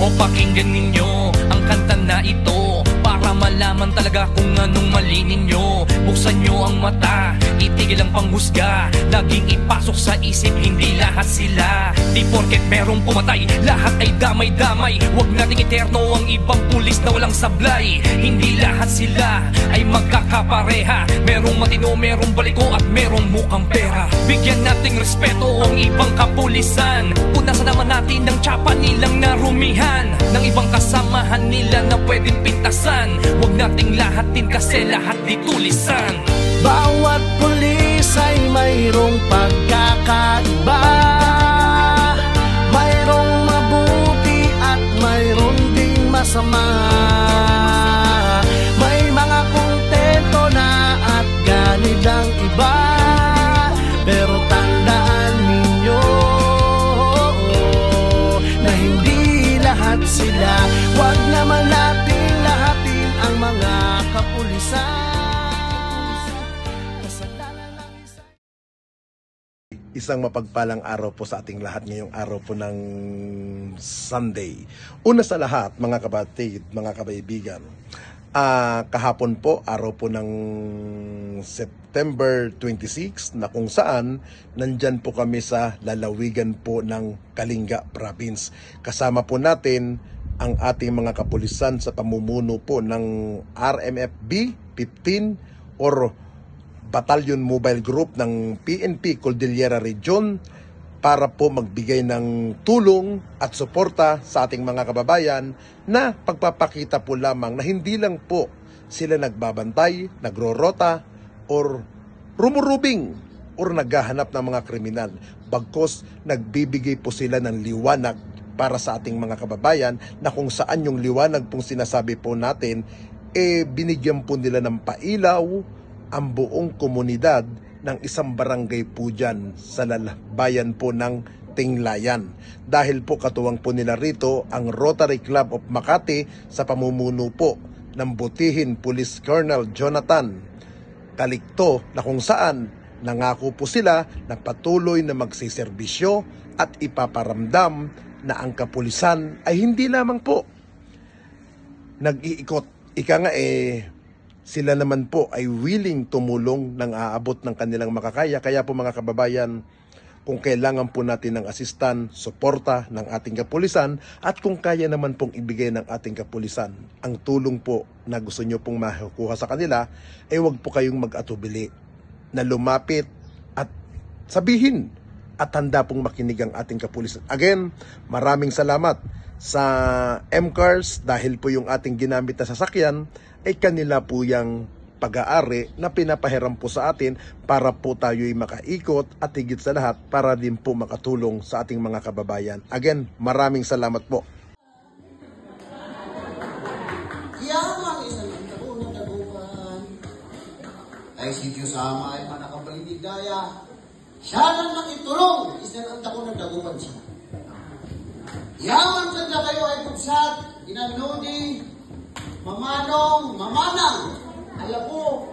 O pakinggan ninyo ang kanta na ito para malaman talaga kung anong mali ninyo. Buksan nyo ang mata, itigil ang panghusga, laging ipasok sa isip, hindi lahat sila. Di porket merong pumatay, lahat ay damay-damay. Huwag nating eterno ang ibang pulis na walang sablay. Hindi lahat sila ay magkakapareha. Merong matino, merong baliko at merong mukhang pera. Bigyan nating respeto ang ibang kapulisan. Punasan naman natin ang tsapa nilang narumihan ng ibang kasamahan nila na pwedeng pintasan. Huwag nating lahatin kasi lahat di tulisan. Bawat pulis ay mayroong pagkakaiba, mayroong mabuti at mayroong ding masama. May mga kontento na at ganid ang iba, pero tandaan ninyo na hindi lahat sila. Huwag naman natin lahatin ang mga kapulisan. Isang mapagpalang araw po sa ating lahat ngayong araw po ng Sunday. Una sa lahat, mga kapatid, mga kabaibigan, kahapon po, araw po ng September 26, na kung saan nandyan po kami sa lalawigan po ng Kalinga Province. Kasama po natin ang ating mga kapulisan sa pamumuno po ng RMFB 15 or Battalion Mobile Group ng PNP Cordillera Region para po magbigay ng tulong at suporta sa ating mga kababayan na pagpapakita po lamang na hindi lang po sila nagbabantay, nagrorota, or rumurubing or naghahanap ng mga kriminal. Bagkos nagbibigay po sila ng liwanag para sa ating mga kababayan na kung saan yung liwanag pong sinasabi po natin, binigyan po nila ng pailaw ang buong komunidad ng isang barangay po dyan sa bayan po ng Tinglayan. Dahil po katuwang po nila rito ang Rotary Club of Makati sa pamumuno po ng butihin Police Colonel Jonathan Calicto, na kung saan nangako po sila na patuloy na magsiserbisyo at ipaparamdam na ang kapulisan ay hindi lamang po nag-iikot. Ika nga sila naman po ay willing tumulong ng aabot ng kanilang makakaya. Kaya po mga kababayan, kung kailangan po natin ng asistan, suporta ng ating kapulisan, at kung kaya naman pong ibigay ng ating kapulisan ang tulong po na gusto nyo pong makukuha sa kanila, huwag po kayong mag-atubili na lumapit at sabihin at handa pong makinig ang ating kapulisan. Again, maraming salamat sa MCARS dahil po yung ating ginamit na sasakyan ay kanila po yung pag-aari na pinapahiram po sa atin para po tayo'y makaikot at higit sa lahat para din po makatulong sa ating mga kababayan. Again, maraming salamat po. Yaman isang taunang dagupan ay si Diyos Ama ay manakabalinig daya. Siya nang nakitulong, isang ang taunang dagupan siya. Yaman sa kayo ay pugsat, inanudi, mamanong, mamanang, alam po,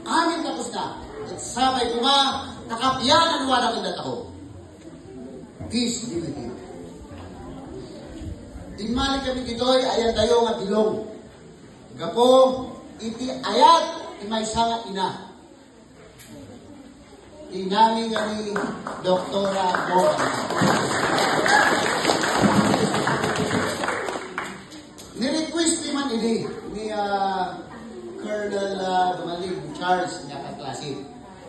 amin tapos na. At sabay ko nga, nakapiyanan wala kang ako. Peace be with you. Dinmali kami kito'y ayan tayo nga tilong. Gapo, iti ayat, imay sanga ina. Inami nga ni Doktora Moa. Ni-request man ini ni Colonel Dumalig Charles nga kaklase.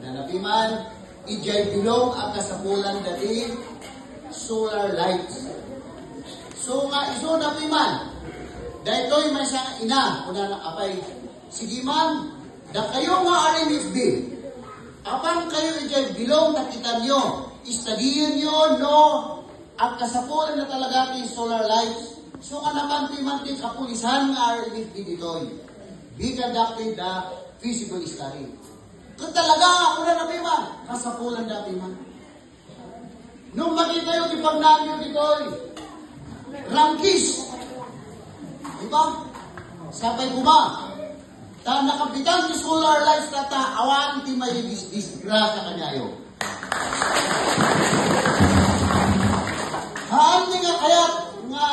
Nanapiman, ijay bilong ang kasapulan dati solar lights. So nga iso napiman, dahil to'y may sa ina, kuna na apay, sige man, da kayo nga RMFB, apang kayo ijay bilong nakita nyo, istadiyan nyo, no, ang kasapulan na talaga ni solar lights. So nga napanti-manti kapulisan nga RMFB dito'y. Be conducted the physical study. Kung talaga ako na napiman, kasapulan dati man. Nung makita yung ipagnan nyo dito'y, rangkis. Diba? Sabay kuma. Ta nakabitang ni solar lights na ta awan ti may disgrasya kanyayo. Haani nga kayat nga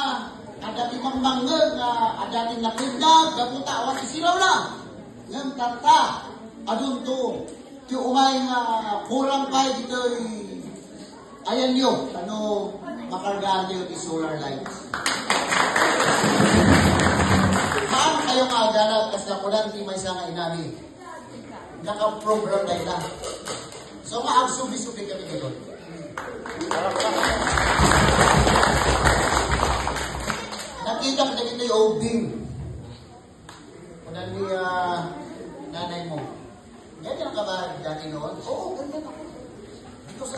adati mangmangeg nga adati nakindag gabuta awan sisilaw na. Ngem tata adun to ti umay nga kurang pay ditoy ayan yo ano makargaan niyo ti solar lights. Maan kayo nga ganag kas nakunan ti may nga inami. Naka-program na ila. So nga agsubi-subi kami ngayon. Nakita ka dito yung obing. Kunan ni nanay mo. Ganyan ka ba dati noon? Oo, ganyan ako. Because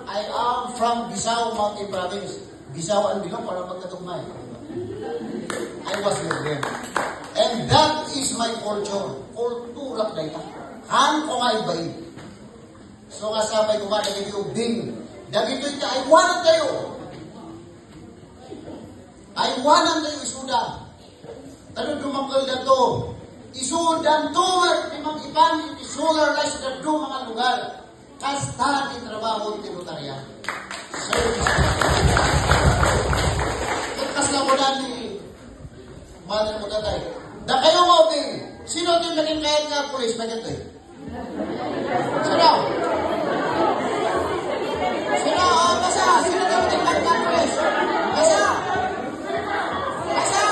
I am from Bisao Mountain Province. Bisao ang bilang para magkatugmay. I was there. And that is my culture. Kultura na ita. Han ko nga ibay. So nga sabay ko nga yung bing. Dagito ita, I wanted kayo. I wanted kayo isuda. Tanong dumangkal na to. Isudan to, limang ipan, solar lights na do mga lugar. Kasta di trabaho di notarya. Kasi ako na ni Mother mo tatay. Da kayo mo, Bing. Sino din naging kahit nga pulis na ganito eh? Sino? Sino? Basa! Sino din naging kahit nga pulis? Basa! Basa!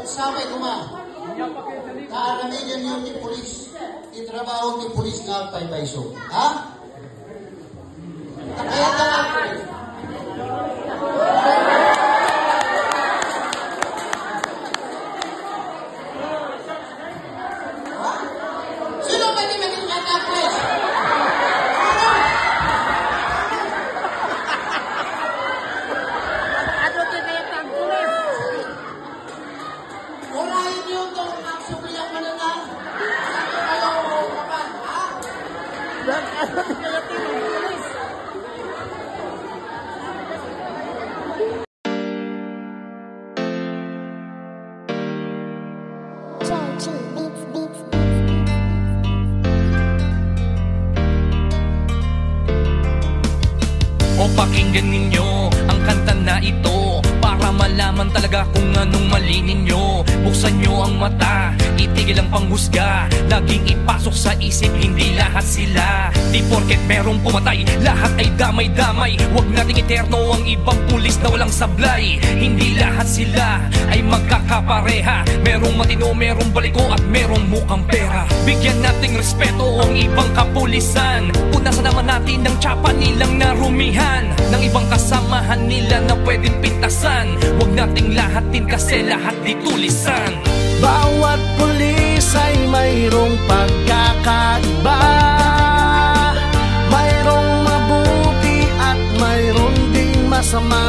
Sabay ko ma, kaaramin yan yung ni polis, itrabaho ni polis nga pay-payso. Ha? Kaya ka nga. Ha? Sino ba di maging kata polis? O pakinggan ninyo ang kanta na ito para malaman talaga kung anong mali ninyo. Buksan nyo ang mata, itigil ang panghusga. Laging ipasok sa isip, hindi lahat sila. Di porket merong pumatay, lahat ay damay-damay. Huwag nating eterno ang ibang pulis na walang sablay. Hindi lahat sila ay magkakapareha. Merong matino, merong baliko at merong mukhang pera. Bigyan nating respeto ang ibang kapulisan. Punasan naman natin ng tsapa nilang narumihan, ng ibang kasamahan nila na pwedeng pintasan. Huwag nating lahatin kasi lahat ditulisan. Bawat pulis ay mayroong pagkakaiba. Mayroong mabuti at mayroong ding masama.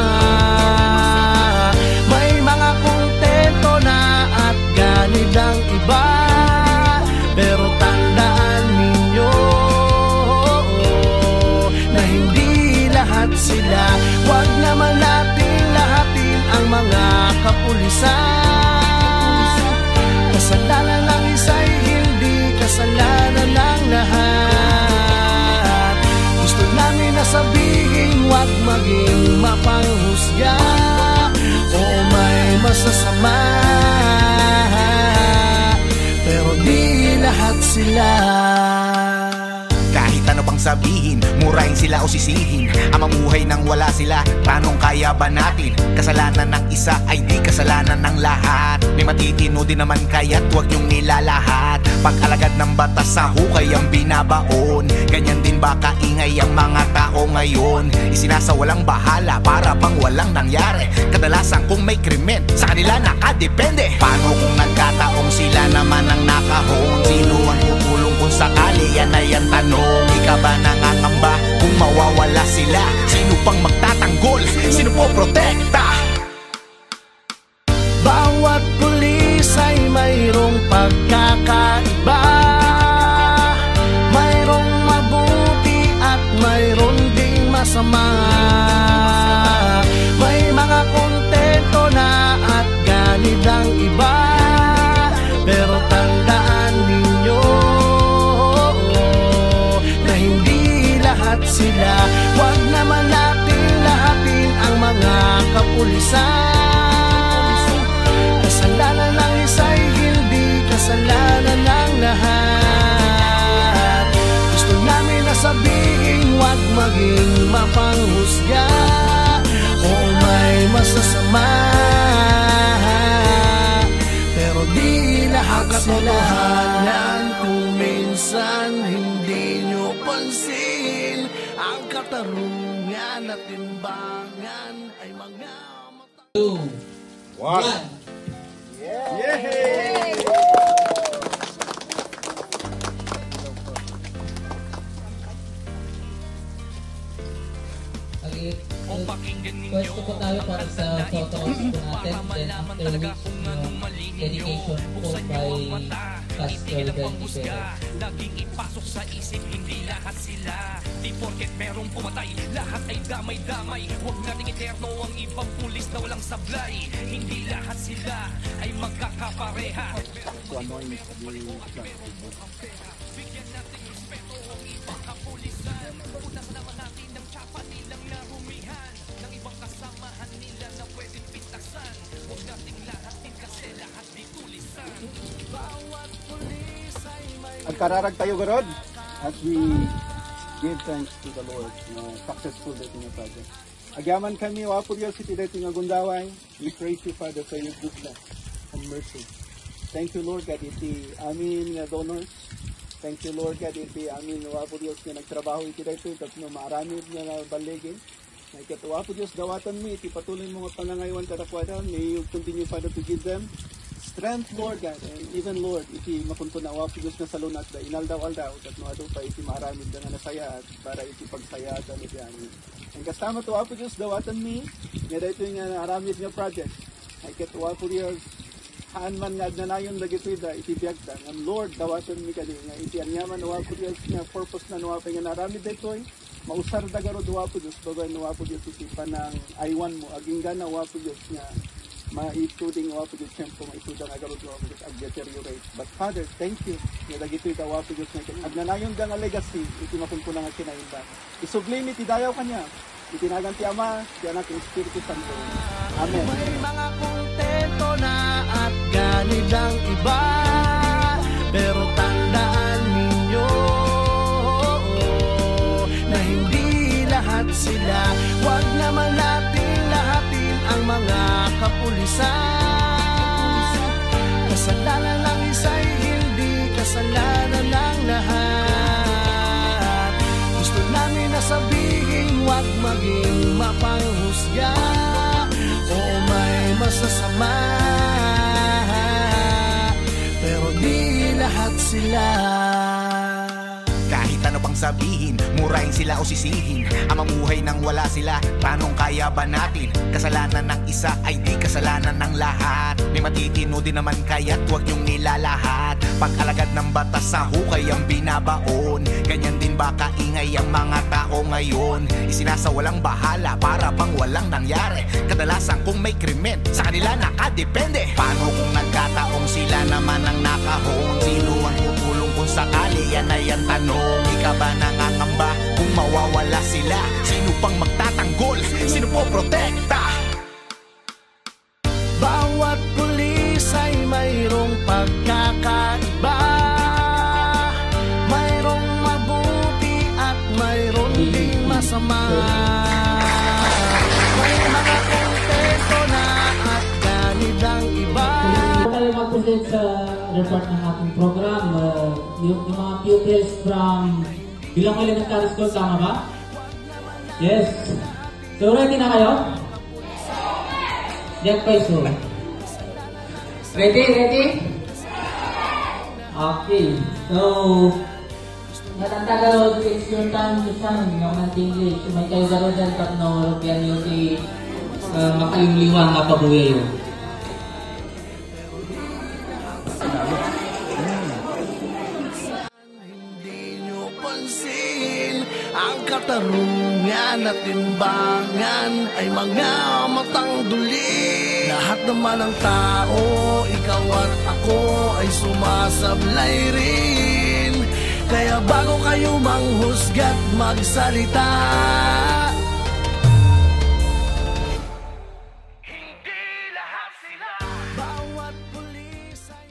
May mga kontento na at ganid ang iba. Pero tandaan ninyo na hindi lahat sila. Huwag naman natin lahatin ang mga kapulisan. Kasalanan ng isa'y hindi kasalanan ng lahat. Gusto namin na sabihin, huwag maging mapanghusga o may masasama. Pero di lahat sila. Kahit ano pang sabihin, murahin sila o sisihin, ang mamuhay nang wala sila, tanong kaya ba natin? Kasalanan ng isa ay di kasalanan ng lahat. May matitino din naman kaya't huwag niyong nilalahat. Pag-alagad ng batas sa hukay ang binabaon. Ganyan din ba kaingay ang mga tao ngayon? Isinasawalang bahala para bang walang nangyari. Kadalasan kung may krimen, sa kanila nakadepende. Paano kung nagkataong sila naman ang nakahon? Sino ang tutulong kung sakali? Yan ay ang tanong. Ika ba nangangamba kung mawawala sila, sino pang magtatanggol? Sino po protekta? Bawat pulis ay mayroong pagkakaiba, mayroong mabuti at mayroon ding masama. May mga kontento na at ganid ang iba, pero tandaan ninyo na hindi lahat sila. Huwag naman natin lahatin ang mga kapulisan. Kasalanan ng isa'y hindi kasalanan ng lahat. Gusto namin na sabihin, huwag maging mapanghusga o may masasama, pero di lahat katotohanan. Kung minsan hindi nyo pansin, ang katarungan at timbangan ay mga mata. 2, 1. Kung pakinggan ninyo Pwesto po tayo para sa photos po natin. Then after which, dedication po buksan nyo ang by mata, Pastor itigil ang Benny panghusga, Perez. laging ipasok sa isip, hindi lahat sila. Di porket merong pumatay, lahat ay damay-damay. Huwag nating eterno ang ibang pulis na walang sablay. Hindi lahat sila ay magkakapareha. Bigyan natin respeto ang ibang kapulisan. Unas naman natin ang tsapa nilang narumihan, ng ibang kasamahan nila na pwedeng pintasan. Huwag nating lahatin kasi lahat di tulisan. Bawat pulis ay may Ang kararag tayo garod as we give thanks to the Lord na successful dito nga project. Agyaman kami, wapo Diyos, iti dito nga gundaway. We praise you, Father, for your goodness and mercy. Thank you, Lord God, iti amin nga donors. Thank you, Lord God, iti amin wapo Diyos nga nagtrabaho iti dito, tapos nga maaramid nga baligin. Naikatuwa po Diyos, dawatan mi, iti patuloy mga panangaywan kadakwada. May you continue, Father, to give them strength, Lord God, and even, Lord, iti makuntunawa po Diyos na salunat da inaldaw-aldaw, at no pa iti maaramid da nga nasaya, at para iti pagsaya at ano diyan. Ang kasama tuwa po Diyos, dawatan mi, nga dito yung aramid nga project. Naikatuwa po Diyos, haan man nga nanayon lagi da iti biyagda. Ang Lord, dawatan mi kadi, nga iti anyaman nawa po Diyos, nga purpose na nawa pa nga naramid dito mausar da garo duwa po Diyos, bagay nawa po Diyos iti panang aywan mo, aging gana nawa po Diyos nga maituding nawa po Diyos, siyempre maitudang agaro duwa po Diyos, ag-deteriorate. But Father, thank you, nga dagito dawa po Diyos nga agnanayon da nga legacy, iti makunpunang nga kinaimba. Isuglim iti dayaw kanya, itinagan ti Ama, ti Anak, ti Espiritu Santo. Amen. may mga kontento na at ganid ang iba, pero tandaan ninyo na hindi lahat sila. Huwag naman natin lahatin ang mga kapulisan. Kasalanan ng isa'y hindi kasalanan ng lahat. Gusto namin na sabihin, huwag maging mapanghusga o may masasama, pero di lahat sila. Kahit ano pang sabihin, murahin sila o sisihin, ang mamuhay nang wala sila, tanong kaya ba natin? Kasalanan ng isa ay di kasalanan ng lahat. May matitino din naman kaya't huwag niyong nilalahat. Pag-alagad ng batas sa hukay ang binabaon, ganyan din ba kaingay ang mga tao ngayon? Isinasawalang bahala para bang walang nangyari. Kadalasan kung may krimen, sa kanila nakadepende. Paano kung nagkataong sila naman ang nakahon? Sino ang tutulong kung sakali? Yan ay ang tanong. Ika ba nangangamba kung mawawala sila? Sino pang magtatanggol? Sino po protekta? Bawat pulis ay mayroong pagkakaiba, mayroong mabuti at mayroon ding masama. May mga kontento na at ganid ang iba. Tayo mag-present sa other part ng ating program. Yung mga pupils from Bilang Elementary School, tama ba? Yes. So ready na kayo? Yan pa iso. Ready? Okay. So At ang Tagalog, it's your time to shine. Yung ang English, may kayo garo dyan pag no-European yung si makayumliwang mapabuya yun. Ang katarungan at timbangan ay mga matang duli. Lahat naman ng tao, ikaw at ako ay sumasablay rin. Kaya bago kayo manghusga't magsalita, hindi lahat sila. Bawat pulis ay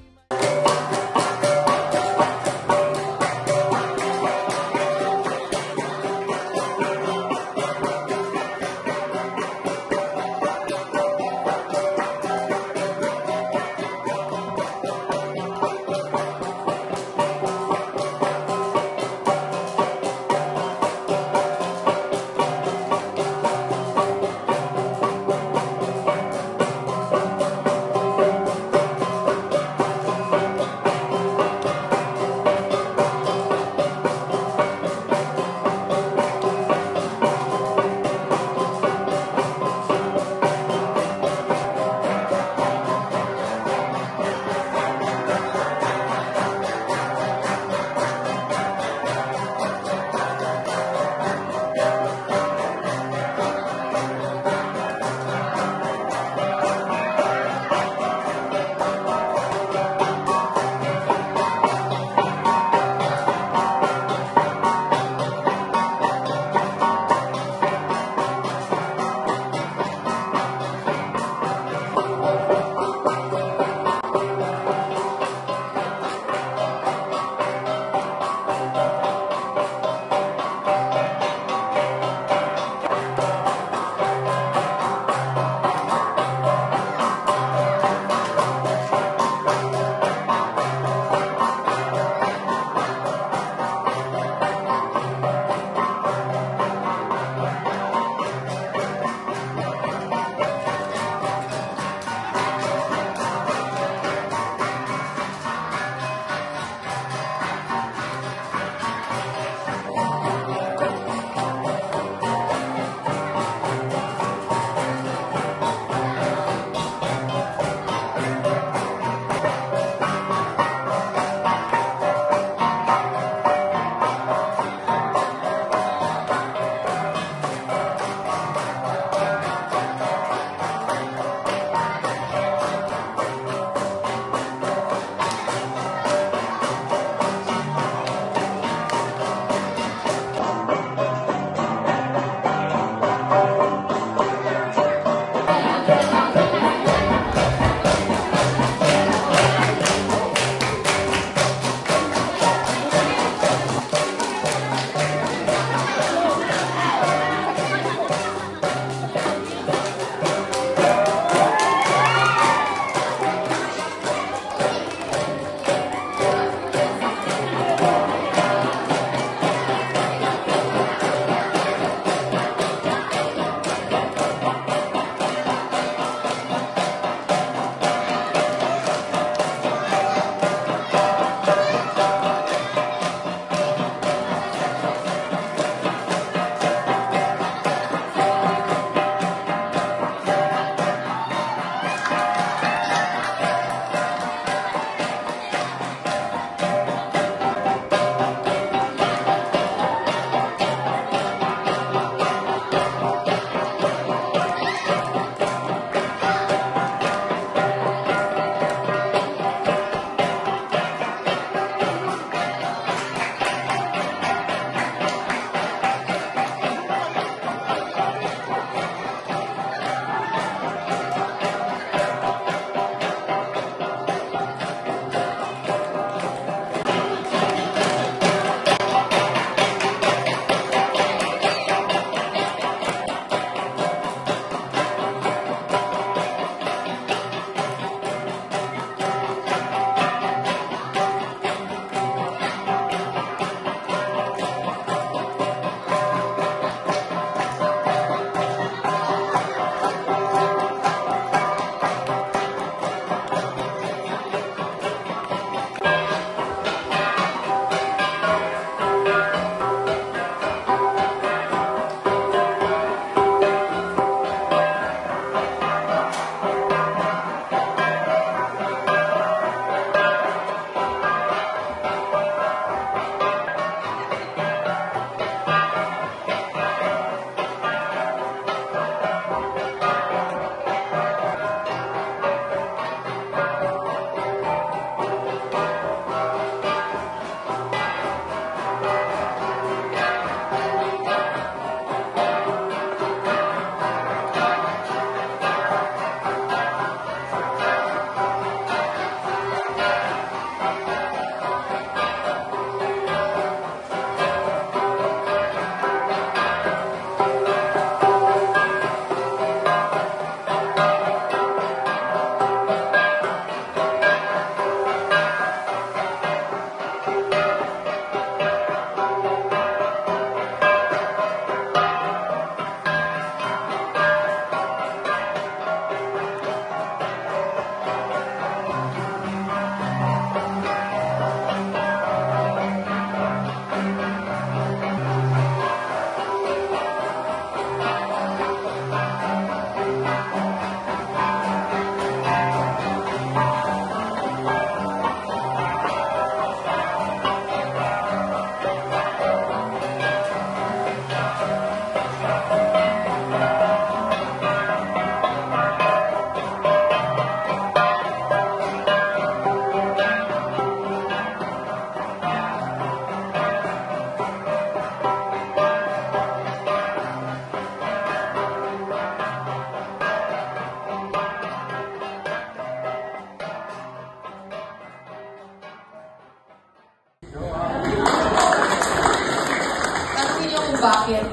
bakit?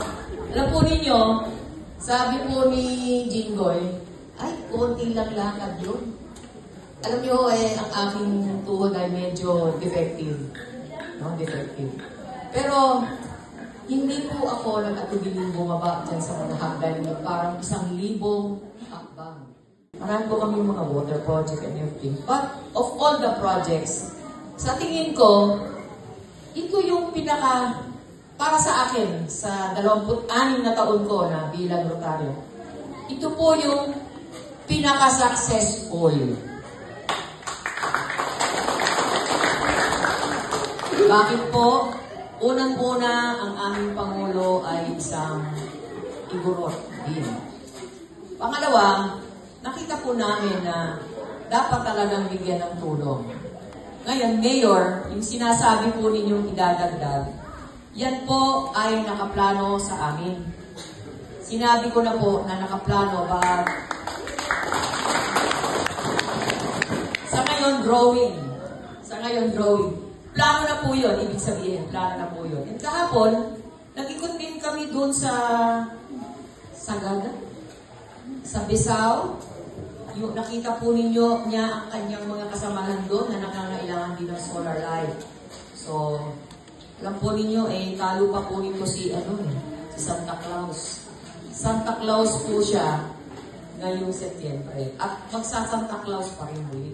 Alam po ninyo, sabi po ni Jinggoy, ay, konti lang lakad yun. Alam nyo, ang aking tuhod ay medyo defective. No, defective. Pero, hindi po ako nag-atubiling bumaba dyan sa mga hagdan nyo. Parang 1,000 hakbang. Marami po kami mga water project and everything. But, of all the projects, sa tingin ko, ito yung pinaka, para sa akin, sa 26 na taon ko na bilang Rotario, ito po yung pinaka-successful. Bakit po? Unang-una, ang aming Pangulo ay isang igorot din. Pangalawa, nakita po namin na dapat talagang bigyan ng tulong. Ngayon, Mayor, yung sinasabi po ninyong idadagdag, yan po ay nakaplano sa amin. Sinabi ko na po na nakaplano ba sa ngayon drawing. Plano na po yun, ibig sabihin, plano na po yun. And kahapon, nag-ikot din kami doon sa Sagada, sa Bisao. Yung nakita po ninyo niya ang kanyang mga kasamahan doon na nakangailangan din ng solar light. So, alam po ninyo, talo pa po nito si Santa Claus. Santa Claus po siya ngayong Setyembre. At magsa-Santa Claus pa rin muli.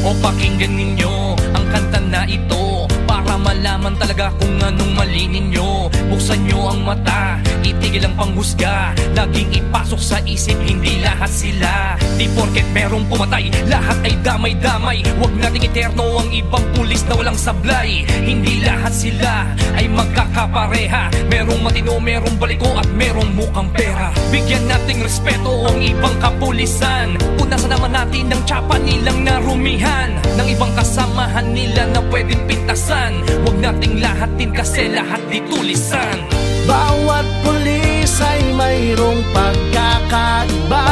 O pakinggan ninyo ang kanta na ito para malaman talaga kung anong mali ninyo. Buksan nyo ang mata, itigil ang panghusga, laging ipasok sa isip, hindi lahat sila. Di porket merong pumatay, lahat ay damay-damay. Huwag nating eterno ang ibang pulis na walang sablay. Hindi lahat sila ay magkakapareha. Merong matino, merong baliko at merong mukhang pera. Bigyan nating respeto ang ibang kapulisan. Punasan naman natin ng tsapa nilang narumihan, ng ibang kasamahan nila na pwedeng pintasan. Huwag nating lahatin kasi lahat ditulisan. Bawat pulis ay mayroong pagkakaiba,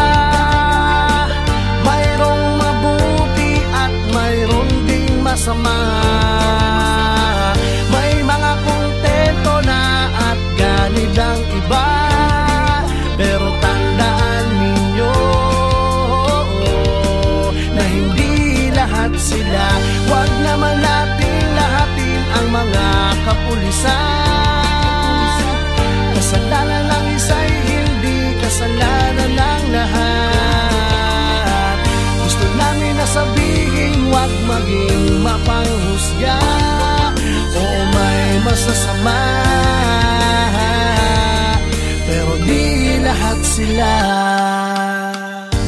mayroong mabuti at mayroong ding masama. May mga kontento na at ganid ang iba, pero tandaan ninyo na hindi lahat sila. Huwag naman natin lahatin ang mga kapulisan. Kasalanan ng isa'y hindi kasalanan ng lahat. Gusto namin na sabihin maging mapanghusga. Oo, may masasama, pero di lahat sila.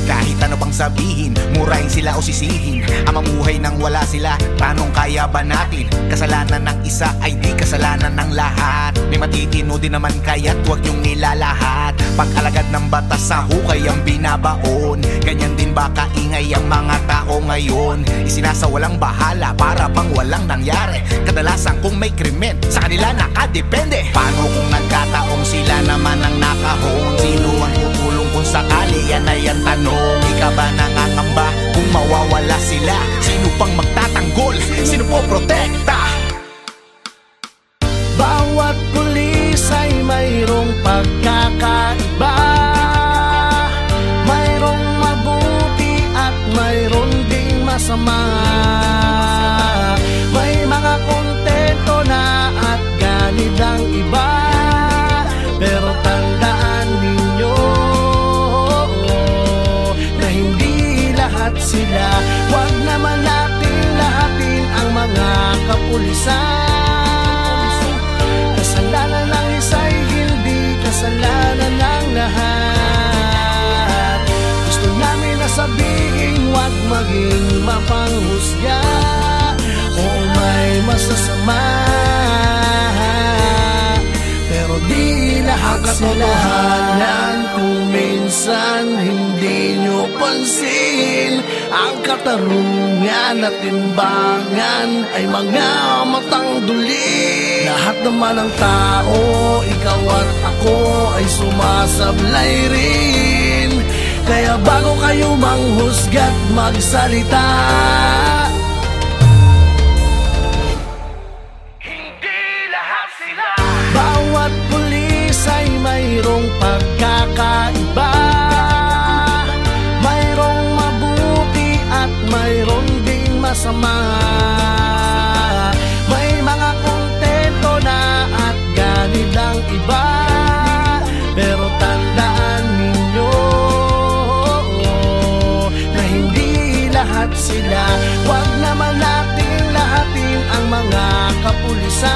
Kahit ano pang sabihin, murahin sila o sisihin, ang mamuhay nang wala sila, tanong kaya ba natin? Kasalanan ng isa ay di kasalanan ng lahat. May matitino din naman kaya't huwag niyong nilalahat. Pag-alagad ng batas sa hukay ang binabaon, ganyan din ba kaingay ang mga tao ngayon? Isinasawalang bahala para bang walang nangyari. Kadalasan kung may krimen, sa kanila nakadepende. Paano kung nagkataong sila naman ang nakahon? Sino ang tutulong kung sakali? Yan ay ang tanong. Ika ba nangangamba kung mawawala sila? Sino pang magtatanggol? Sino po protekta? Bawat pulis ay mayroong pagkakaiba, mayroong mabuti at mayroon ding masama. May mga kontento na at ganid ang iba, pero tandaan ninyo na hindi lahat sila. Huwag naman natin lahatin ang mga kapulisan. Kasalanan ng isa'y hindi kasalanan ng lahat. Gusto namin na sabihin, huwag maging mapanghusga. Oo, may masasama, pero di lahat sila. Katotohanan kung minsan hindi nyo pansin, ang katarungan at timbangan ay mga matang duli. Lahat naman ng tao, ikaw at ako ay sumasablay rin. Kaya bago kayo manghusga't magsalita, Hindi lahat sila. bawat pulis ay mayroong pagkakaiba, mayroong mabuti at mayroon ding masama. May mga kontento na at ganid ang iba, pero tandaan ninyo na hindi lahat sila. Huwag naman natin lahatin ang mga kapulisan.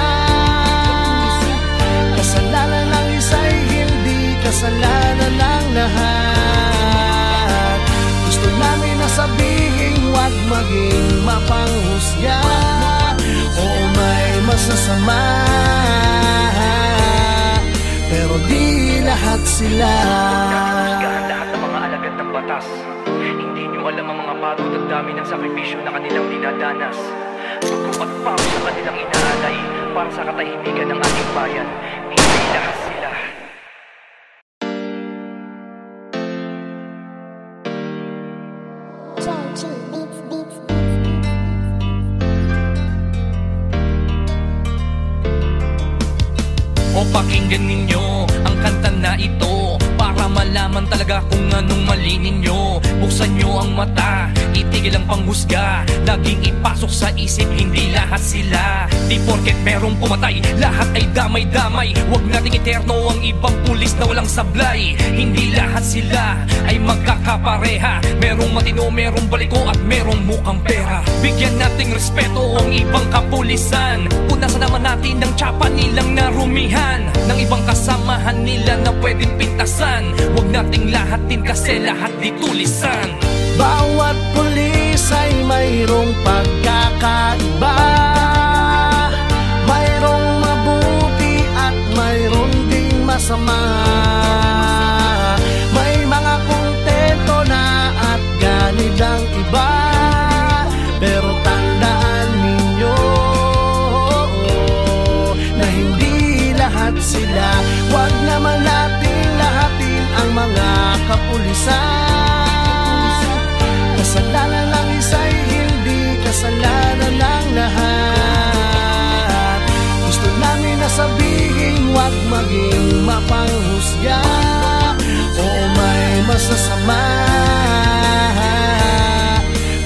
Kasalanan ng isa'y hindi kasalanan ng lahat. Gusto namin na sabihin, huwag maging mapanghusga. Oo, may masasama, pero di lahat sila. Husgahan lahat ng mga alagad ng batas. Hindi nyo alam ang mga pagod at dami ng sakripisyo na kanilang dinadanas. Dugo at pawis sa kanilang inaalay para sa katahimikan ng ating bayan. Hindi lahat sila. O pakinggan ninyo ang kanta na ito, para malaman talaga kung anong mali ninyo. Buksan nyo ang mata, itigil ang panghusga. Laging ipasok sa isip, hindi lahat sila. Di porket merong pumatay, lahat ay damay-damay. Huwag nating eterno ang ibang pulis na walang sablay. Hindi lahat sila ay magkakapareha. Merong matino, merong baliko at merong mukhang pera. Bigyan nating respeto ang ibang kapulisan. Punasan naman natin ang tsapa nilang narumihan, ng ibang kasamahan nila na pwedeng pintasan. Huwag nating lahatin kasi lahat di tulisan. Bawat pulis ay mayroong pagkakaiba, mayroong mabuti at mayroon ding masama. May mga kontento na at ganid ang iba, pero tandaan ninyo na hindi lahat sila. Huwag naman natin lahatin ang mga kapulisan. Kasalanan ng isa'y hindi kasalanan ng lahat. Gusto namin na sabihin, huwag maging mapanghusga. Oo, may masasama,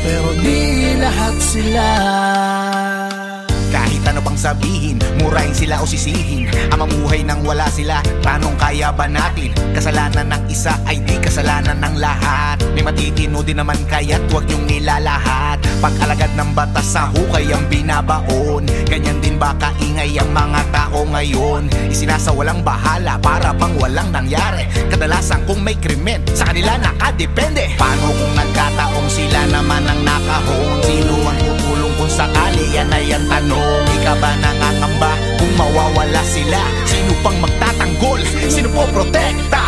pero di lahat sila. Kahit ano pang bang sabihin? Murahin sila o sisihin? Ang mamuhay nang wala sila, tanong kaya ba natin? Kasalanan ng isa ay di kasalanan ng lahat. May matitino din naman kaya't huwag niyong nilalahat. Pag-alagad ng batas sa hukay ang binabaon. Ganyan din ba kaingay ang mga tao ngayon? Isinasawalang bahala para bang walang nangyari. Kadalasan kung may krimen, sa kanila nakadepende. Paano kung nagkataong sila naman ang nakahon? Sino ang tutulong kung sakali? Yan ay ang tanong. Ika ba nangangamba kung mawawala sila? Sino pang magtatanggol? Sino po protekta?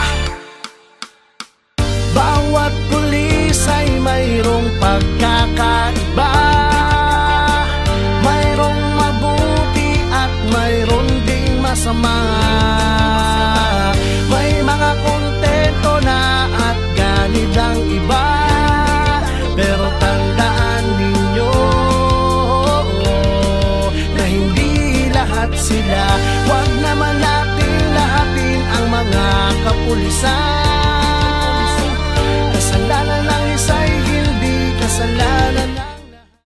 Bawat pulis ay mayroong pagkakaiba. Mayroong mabuti at mayroon ding masama. May mga kontento na at ganid ang iba. Pero tandaan ninyo na hindi lahat sila. Huwag naman natin lahatin ang mga kapulisan.